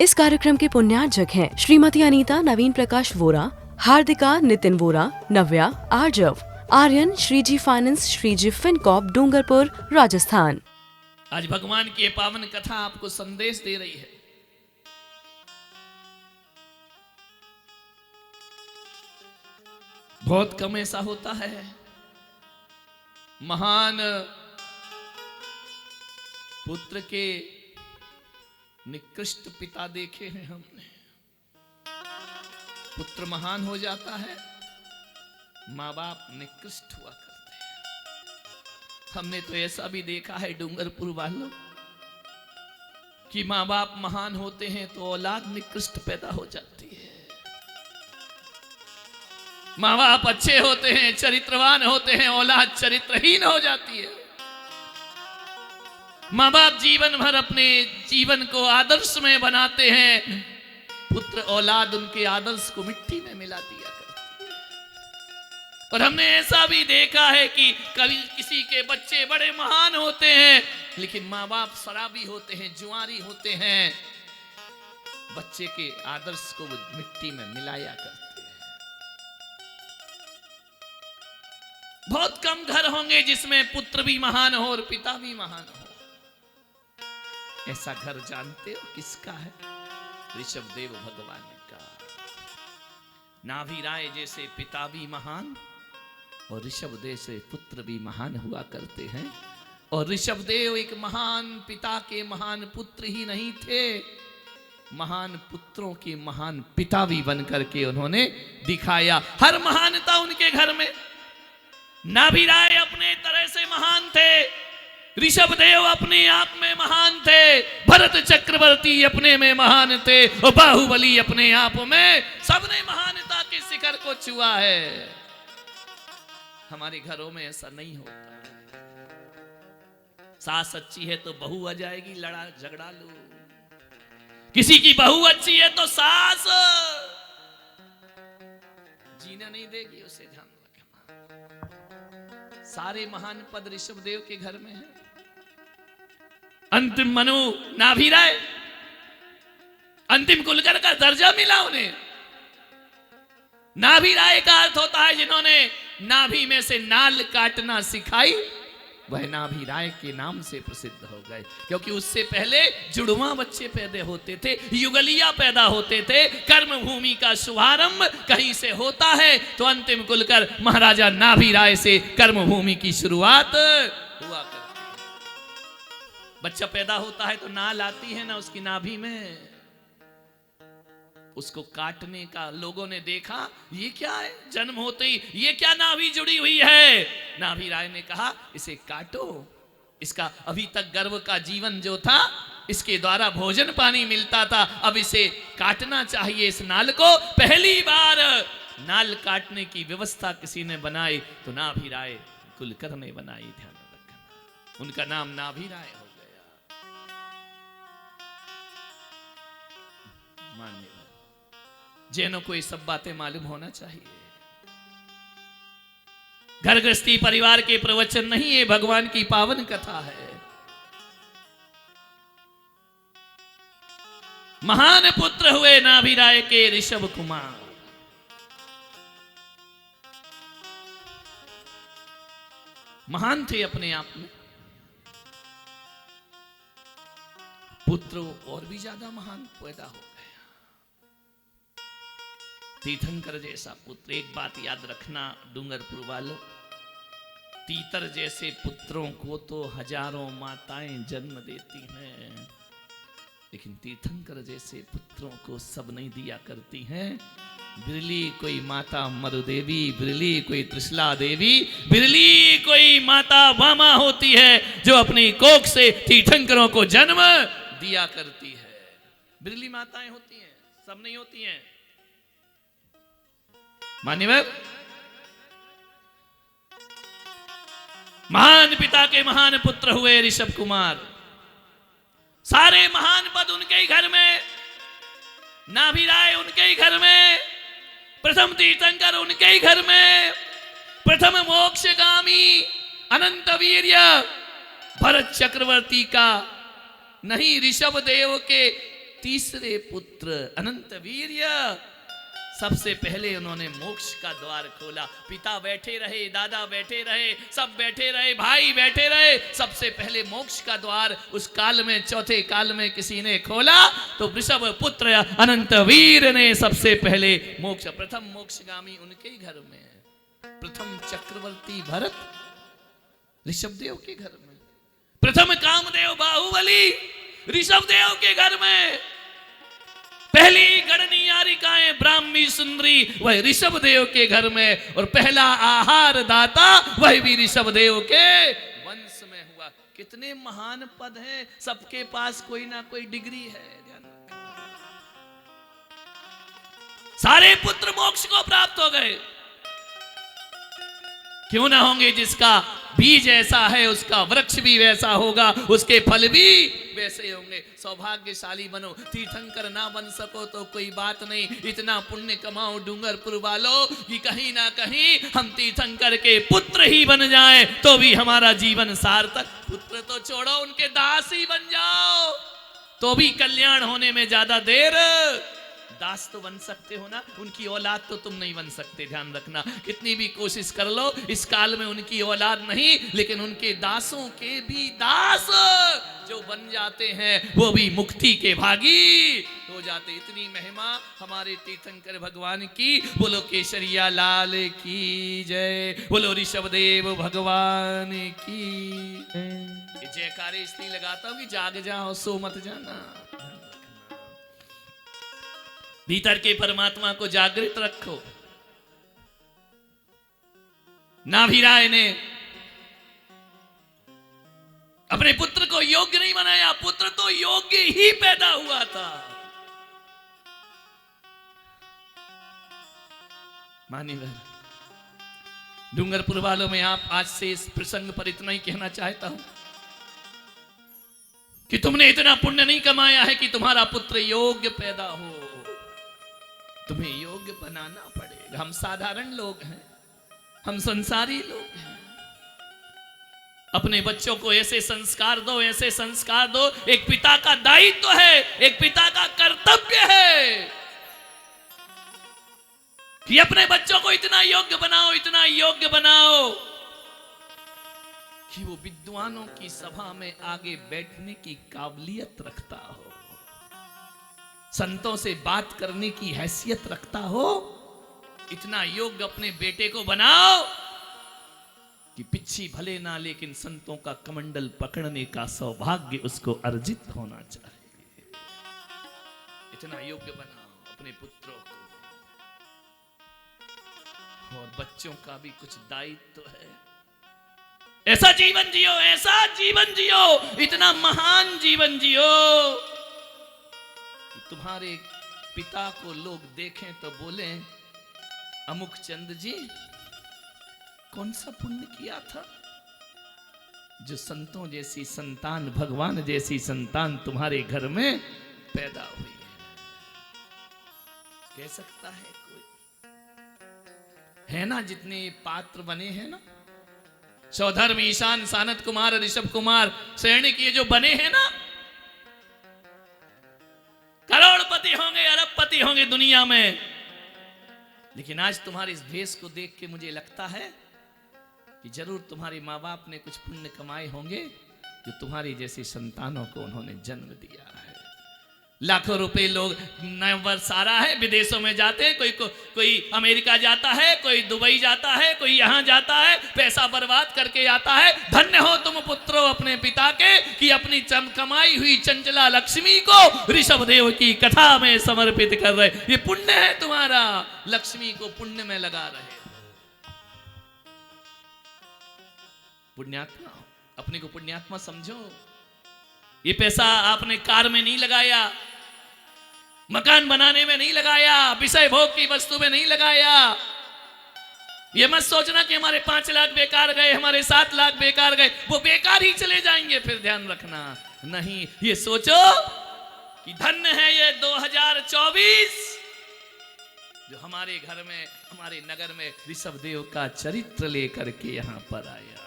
इस कार्यक्रम के पुण्यार्जक हैं श्रीमती अनीता नवीन प्रकाश वोरा, हार्दिका नितिन वोरा, नव्या आर्जव, आर्यन श्रीजी फाइनेंस, श्रीजी फिनकॉप, डूंगरपुर, राजस्थान। आज भगवान की ये पावन कथा आपको संदेश दे रही है। बहुत कम ऐसा होता है, महान पुत्र के निकृष्ट पिता देखे हैं हमने। पुत्र महान हो जाता है, माँ बाप निकृष्ट हुआ करते हैं। हमने तो ऐसा भी देखा है डूंगरपुर वालों कि माँ बाप महान होते हैं तो औलाद निकृष्ट पैदा हो जाती है। माँ बाप अच्छे होते हैं, चरित्रवान होते हैं, औलाद चरित्रहीन हो जाती है। माँ बाप जीवन भर अपने जीवन को आदर्श में बनाते हैं, पुत्र औलाद उनके आदर्श को मिट्टी में मिला दिया करती है। और हमने ऐसा भी देखा है कि कभी किसी के बच्चे बड़े महान होते हैं लेकिन माँ बाप शराबी होते हैं, जुआरी होते हैं, बच्चे के आदर्श को वो मिट्टी में मिलाया करते हैं। बहुत कम घर होंगे जिसमें पुत्र भी महान हो और पिता भी महान हो। ऐसा घर जानते हो किसका है? ऋषभदेव भगवान का। नाभि राय जैसे पिता भी महान और ऋषभदेव से पुत्र भी महान हुआ करते हैं। और ऋषभदेव एक महान पिता के महान पुत्र ही नहीं थे, महान पुत्रों के महान पिता भी बनकर के उन्होंने दिखाया। हर महानता उनके घर में। नाभि राय अपने तरह से महान थे, ऋषभदेव अपने आप में महान थे, भरत चक्रवर्ती अपने में महान थे और बाहुबली अपने आप में, सबने महानता के शिखर को छुआ है। हमारे घरों में ऐसा नहीं होता। सास अच्छी है तो बहू आ जाएगी, लड़ा झगड़ा लो। किसी की बहू अच्छी है तो सास जीना नहीं देगी, उसे ध्यान रखना। सारे महान पद ऋषभदेव के घर में है। अंतिम मनु नाभि राय, अंतिम कुलकर का दर्जा मिला उन्हें। नाभि राय का अर्थ होता है जिन्होंने नाभि में से नाल काटना सिखाई, वह नाभि राय के नाम से प्रसिद्ध हो गए। क्योंकि उससे पहले जुड़वा बच्चे पैदा होते थे, युगलिया पैदा होते थे। कर्म भूमि का शुभारंभ कहीं से होता है तो अंतिम कुलकर महाराजा नाभि राय से कर्म भूमि की शुरुआत हुआ करती है। बच्चा पैदा होता है तो नाल आती है ना उसकी नाभि में, उसको काटने का लोगों ने देखा, ये क्या है? जन्म होते ही ये क्या नाभि जुड़ी हुई है? नाभि राय ने कहा इसे काटो, इसका अभी तक गर्भ का जीवन जो था, इसके द्वारा भोजन पानी मिलता था, अब इसे काटना चाहिए इस नाल को। पहली बार नाल काटने की व्यवस्था किसी ने बनाई तो नाभि राय कुलकर ने बनाई। ध्यान रखना, उनका नाम नाभि राय हो गया। मान्य जैनों को ये सब बातें मालूम होना चाहिए। घर गृहस्थी परिवार के प्रवचन नहीं, ये भगवान की पावन कथा है। महान पुत्र हुए नाभि राय के ऋषभ कुमार। महान थे अपने आप में, पुत्र और भी ज्यादा महान पैदा हो गया। तीर्थंकर जैसा पुत्र। एक बात याद रखना डूंगरपुर वालों, तीतर जैसे पुत्रों को तो हजारों माताएं जन्म देती हैं, लेकिन तीर्थंकर जैसे पुत्रों को सब नहीं दिया करती हैं। बिरली कोई माता मरुदेवी, बिरली कोई त्रिशला देवी, बिरली कोई माता वामा होती है जो अपनी कोख से तीर्थंकरों को जन्म दिया करती है। बिरली माताएं होती हैं, सब नहीं होती हैं। मान्यवर, महान पिता के महान पुत्र हुए ऋषभ कुमार। सारे महान पद उनके ही घर में, नाभि राय उनके ही घर में, प्रथम तीर्थंकर उनके ही घर में, प्रथम मोक्षगामी अनंत वीर्य भरत चक्रवर्ती का नहीं, ऋषभदेव के तीसरे पुत्र अनंत वीर्य, सबसे पहले उन्होंने मोक्ष का द्वार खोला। पिता बैठे रहे, दादा बैठे रहे, सब बैठे रहे, भाई बैठे रहे, सबसे पहले मोक्ष का द्वार उस काल में, चौथे काल में किसी ने खोला तो वृषभ पुत्र अनंत वीर ने सबसे पहले मोक्ष, प्रथम मोक्षगामी उनके ही घर में, प्रथम चक्रवर्ती भरत ऋषभदेव के घर में, प्रथम कामदेव बाहुबली ऋषभदेव के घर में, पहली गणनीयारिकाएं ब्राह्मी सुंदरी वह ऋषभदेव के घर में, और पहला आहार दाता वह भी ऋषभदेव के वंश में हुआ। कितने महान पद हैं, सबके पास कोई ना कोई डिग्री है। ध्यान रखना, सारे पुत्र मोक्ष को प्राप्त हो गए। क्यों ना होंगे? जिसका बीज ऐसा है उसका वृक्ष भी वैसा होगा, उसके फल भी वैसे होंगे। सौभाग्यशाली बनो, तीर्थंकर ना बन सको तो कोई बात नहीं, इतना पुण्य कमाओ डूंगरपुर वालों कि कहीं ना कहीं हम तीर्थंकर के पुत्र ही बन जाएं तो भी हमारा जीवन सार्थक। पुत्र तो छोड़ो, उनके दास ही बन जाओ तो भी कल्याण होने में ज्यादा देर। दास तो बन सकते हो ना, उनकी औलाद तो तुम नहीं बन सकते। ध्यान रखना, कितनी भी कोशिश कर लो, इस काल में उनकी औलाद नहीं, लेकिन उनके दासों के भी दास जो बन जाते हैं वो भी मुक्ति के भागी हो जाते। इतनी महिमा हमारे तीर्थंकर भगवान की। बोलो केसरिया लाल की जय, बोलो ऋषभदेव भगवान की जयकारे इसलिए लगाता हूं कि जाग जाओ, सो मत जाना। भीतर के परमात्मा को जागृत रखो। नाभिराय ने अपने पुत्र को योग्य नहीं बनाया, पुत्र तो योग्य ही पैदा हुआ था। मानिवर डूंगरपुर वालों में आप आज से इस प्रसंग पर इतना ही कहना चाहता हूं कि तुमने इतना पुण्य नहीं कमाया है कि तुम्हारा पुत्र योग्य पैदा हो, तुम्हें योग्य बनाना पड़ेगा। हम साधारण लोग हैं, हम संसारी लोग हैं। अपने बच्चों को ऐसे संस्कार दो, ऐसे संस्कार दो। एक पिता का दायित्व है, एक पिता का कर्तव्य है कि अपने बच्चों को इतना योग्य बनाओ, इतना योग्य बनाओ कि वो विद्वानों की सभा में आगे बैठने की काबिलियत रखता हो, संतों से बात करने की हैसियत रखता हो। इतना योग्य अपने बेटे को बनाओ कि पिच्छी भले ना, लेकिन संतों का कमंडल पकड़ने का सौभाग्य उसको अर्जित होना चाहिए। इतना योग्य बनाओ अपने पुत्रों को। और बच्चों का भी कुछ दायित्व है। ऐसा जीवन जियो, ऐसा जीवन जियो, इतना महान जीवन जियो, तुम्हारे पिता को लोग देखें तो बोले अमुक चंद जी कौन सा पुण्य किया था जो संतों जैसी संतान, भगवान जैसी संतान तुम्हारे घर में पैदा हुई है। कह सकता है कोई? है ना, जितने पात्र बने हैं ना, सौधर्म, ईशान, सानत कुमार, ऋषभ कुमार, सैनिक, ये जो बने हैं ना, करोड़पति होंगे, अरबपति होंगे दुनिया में। लेकिन आज तुम्हारे इस भेष को देख के मुझे लगता है कि जरूर तुम्हारे माँ बाप ने कुछ पुण्य कमाए होंगे जो तुम्हारी जैसी संतानों को उन्होंने जन्म दिया है। लाखों रुपए लोग नए वर्ष आ रहा है, विदेशों में जाते हैं, कोई अमेरिका जाता है, कोई दुबई जाता है, कोई यहां जाता है, पैसा बर्बाद करके आता है। धन्य हो तुम पुत्रों अपने पिता के कि अपनी कमाई हुई चंचला लक्ष्मी को ऋषभदेव की कथा में समर्पित कर रहे। ये पुण्य है तुम्हारा, लक्ष्मी को पुण्य में लगा रहे। पुण्यात्मा, अपने को पुण्यात्मा समझो। ये पैसा आपने कार में नहीं लगाया, मकान बनाने में नहीं लगाया, विषय भोग की वस्तु में नहीं लगाया। ये मत सोचना कि हमारे 5 लाख बेकार गए, हमारे 7 लाख बेकार गए, वो बेकार ही चले जाएंगे फिर। ध्यान रखना, नहीं, ये सोचो कि धन्य है ये 2024 जो हमारे घर में, हमारे नगर में ऋषभदेव का चरित्र लेकर के यहां पर आया।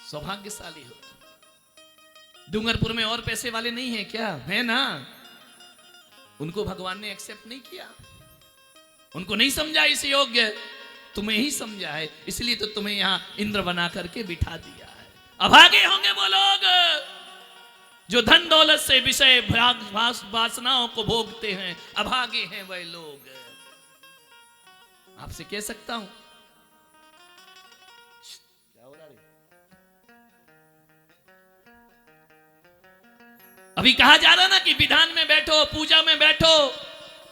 सौभाग्यशाली हो। डूंगरपुर में और पैसे वाले नहीं है क्या? है ना? उनको भगवान ने एक्सेप्ट नहीं किया, उनको नहीं समझा इस योग्य, तुम्हें ही समझा है, इसलिए तो तुम्हें यहां इंद्र बना करके बिठा दिया है। अभागे होंगे वो लोग जो धन दौलत से विषय वासनाओं को भोगते हैं, अभागे हैं वह लोग। आपसे कह सकता हूं, क्या हो रहा है? अभी कहा जा रहा ना कि विधान में बैठो, पूजा में बैठो,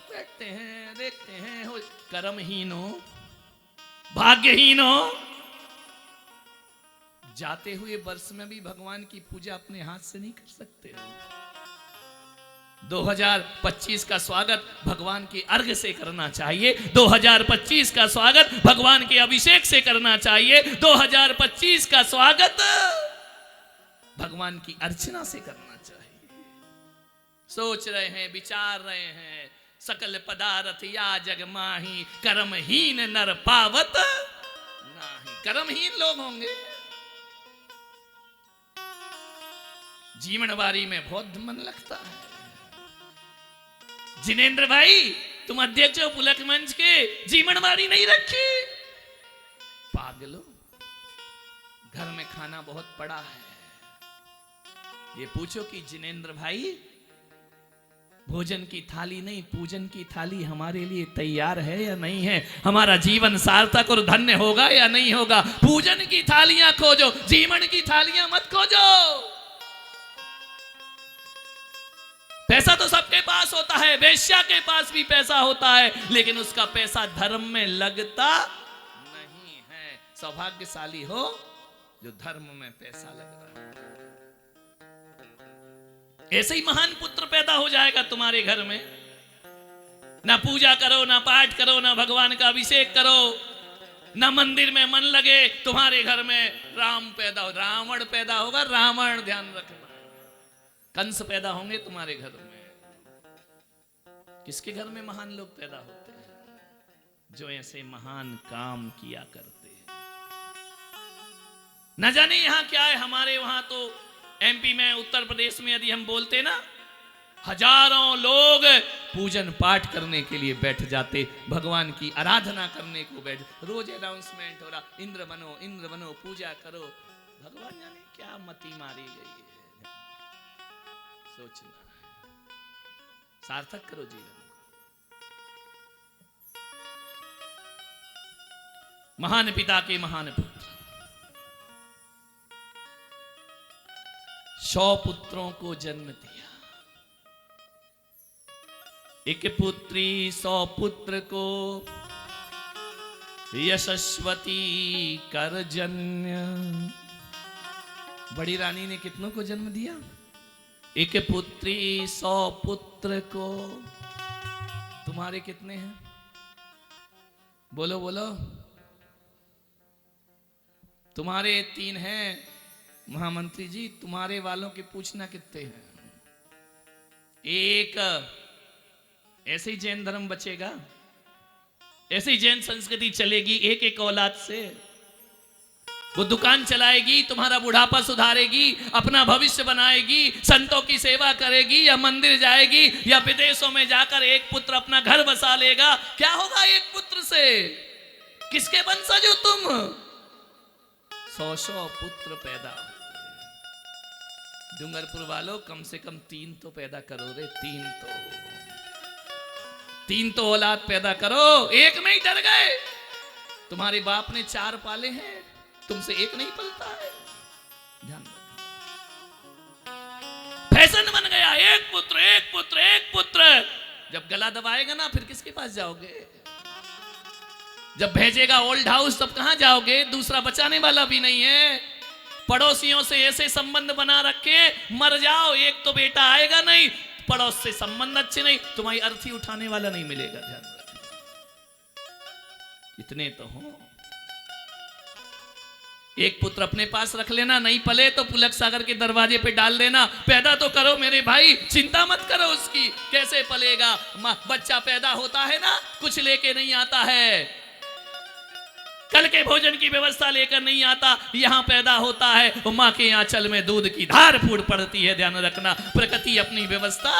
बैठते हैं, देखते हैं, हो कर्महीन हो, भाग्यहीन हो, जाते हुए वर्ष में भी भगवान की पूजा अपने हाथ से नहीं कर सकते हो। 2025 का स्वागत भगवान के अर्घ से करना चाहिए, 2025 का स्वागत भगवान के अभिषेक से करना चाहिए, 2025 का स्वागत भगवान की अर्चना से करना चाहिए। सोच रहे हैं, विचार रहे हैं, सकल पदार्थ या जग माही, कर्महीन नर पावत नाही। कर्महीन लोग होंगे। जीवनवारी में बहुत मन लगता है। जिनेंद्र भाई, तुम अध्यक्ष हो पुलक मंच के, जीवनवारी नहीं रखी? पागलो, घर में खाना बहुत पड़ा है। ये पूछो कि जिनेंद्र भाई, भोजन की थाली नहीं, पूजन की थाली हमारे लिए तैयार है या नहीं है? हमारा जीवन सार्थक और धन्य होगा या नहीं होगा? पूजन की थालियां खोजो, जीवन की थालियां मत खोजो। पैसा तो सबके पास होता है, वेश्या के पास भी पैसा होता है, लेकिन उसका पैसा धर्म में लगता नहीं है। सौभाग्यशाली हो जो धर्म में पैसा लग रहा है। ऐसे ही महान पुत्र पैदा हो जाएगा तुम्हारे घर में। ना पूजा करो, ना पाठ करो, ना भगवान का अभिषेक करो, ना मंदिर में मन लगे, तुम्हारे घर में राम पैदा हो, रावण पैदा होगा, रावण, ध्यान रखना। कंस पैदा होंगे तुम्हारे घर में। किसके घर में महान लोग पैदा होते हैं? जो ऐसे महान काम किया करते हैं। न जाने यहां क्या है, हमारे वहां तो एमपी में, उत्तर प्रदेश में यदि हम बोलते ना, हजारों लोग पूजन पाठ करने के लिए बैठ जाते, भगवान की आराधना करने को बैठ। रोज अनाउंसमेंट हो रहा, इंद्र बनो, इंद्र बनो, पूजा करो। भगवान जाने क्या मती मारी गई है। सोचना, सार्थक करो जीवन। महान पिता के महान पुत्र, 100 पुत्रों को जन्म दिया। एक पुत्री 100 पुत्र को यशस्वती कर जन्य। बड़ी रानी ने कितनों को जन्म दिया? एक पुत्री 100 पुत्र को। तुम्हारे कितने हैं? बोलो बोलो। तुम्हारे 3 हैं महामंत्री जी, तुम्हारे वालों के पूछना कितने हैं? एक। ऐसे ही जैन धर्म बचेगा, ऐसे ही जैन संस्कृति चलेगी एक एक औलाद से। वो दुकान चलाएगी, तुम्हारा बुढ़ापा सुधारेगी, अपना भविष्य बनाएगी, संतों की सेवा करेगी, या मंदिर जाएगी, या विदेशों में जाकर एक पुत्र अपना घर बसा लेगा। क्या होगा एक पुत्र से? किसके वंशज हो तुम? 100 पुत्र पैदा हो। डूंगरपुर वालों, कम से कम 3 तो पैदा करो रे, 3 तो औलाद पैदा करो। एक में ही डर गए। तुम्हारे बाप ने 4 पाले हैं, तुमसे एक नहीं पलता है। ध्यान रखो, फैशन बन गया, एक पुत्र, एक पुत्र, एक पुत्र। जब गला दबाएगा ना, फिर किसके पास जाओगे? जब भेजेगा ओल्ड हाउस, तब कहां जाओगे? दूसरा बचाने वाला भी नहीं है। पड़ोसियों से ऐसे संबंध बना रखे, मर जाओ, एक तो बेटा आएगा नहीं, पड़ोस से संबंध अच्छे नहीं, तुम्हारी अर्थी उठाने वाला नहीं मिलेगा। ध्यान रखना, इतने तो हो। एक पुत्र अपने पास रख लेना, नहीं पले तो पुलक सागर के दरवाजे पे डाल देना। पैदा तो करो मेरे भाई, चिंता मत करो उसकी, कैसे पलेगा। बच्चा पैदा होता है ना, कुछ लेके नहीं आता है, कल के भोजन की व्यवस्था लेकर नहीं आता, यहाँ पैदा होता है और माँ के आंचल में दूध की धार फूट पड़ती है। ध्यान रखना, प्रकृति अपनी व्यवस्था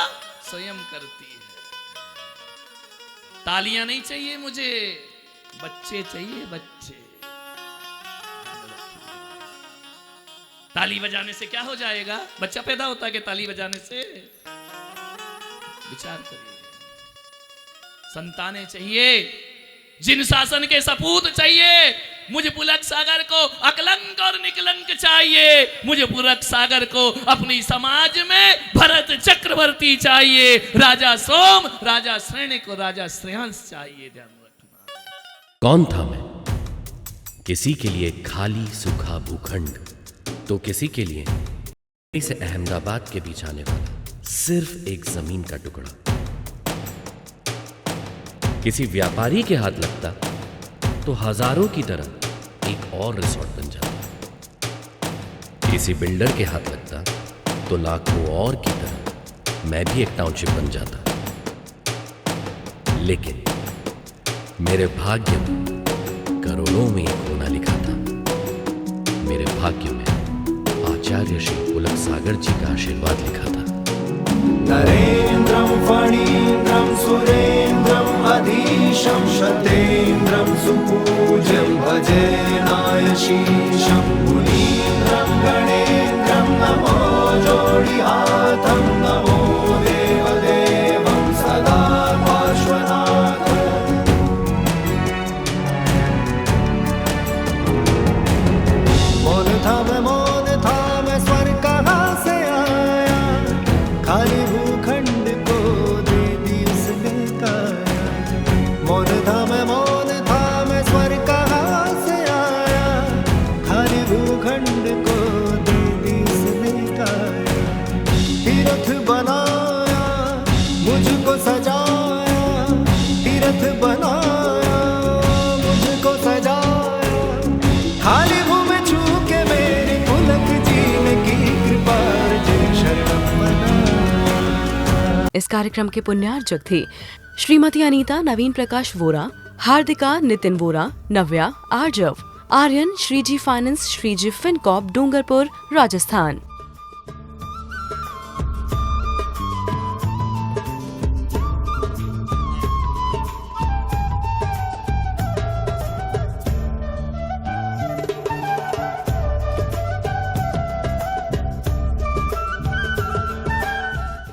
स्वयं करती है। तालियां नहीं चाहिए मुझे, बच्चे चाहिए, बच्चे। ताली बजाने से क्या हो जाएगा? बच्चा पैदा होता है कि ताली बजाने से? विचार करिए। संतानें चाहिए, जिन शासन के सपूत चाहिए। मुझे पुलक सागर को अकलंक और निकलंक चाहिए। मुझे पुलक सागर को अपनी समाज में भरत चक्रवर्ती चाहिए। राजा सोम, राजा श्रेणिक और राजा श्रेयांश चाहिए। ध्यान रखना। कौन था मैं? किसी के लिए खाली सूखा भूखंड, तो किसी के लिए इसे अहमदाबाद के बीच आने वाला सिर्फ एक जमीन का टुकड़ा। किसी व्यापारी के हाथ लगता तो हजारों की तरह एक और रिसोर्ट बन जाता। किसी बिल्डर के हाथ लगता तो लाखों और की तरह मैं भी एक टाउनशिप बन जाता। लेकिन मेरे भाग्य में करोड़ों में एक होना लिखा था। मेरे भाग्य में आचार्य श्री पुलक सागर जी का आशीर्वाद लिखा था। नरेन्द्रं फणीन्द्रं सुरेन्द्रं अधीशं शतेन्द्रं सुपूज्यं भजेनायशीशं मुनीन्द्रं गणेन्द्रं नमो जोडिहातं नमो देवदेवं सदा पार्श्वनाथं। मौन था मैं स्वर्ग कहाँ से आया, खाली भूखंड को दे दी उसने काया। मौन था मैं स्वर्ग कहाँ से आया, खाली भूखंड को दे दी उसने काया। तीर्थ बनाया मुझको सजाया, तीर्थ बनाया मुझको सजाया। खाली भूमि छू के मेरे पुलक जी ने की कृपा जय शरणम मना। इस कार्यक्रम के पुण्यार्चक थे श्रीमती अनीता नवीन प्रकाश वोरा, हार्दिका नितिन वोरा, नव्या आर्जव, आर्यन श्रीजी फाइनेंस श्रीजी फिनकॉप डूंगरपुर राजस्थान।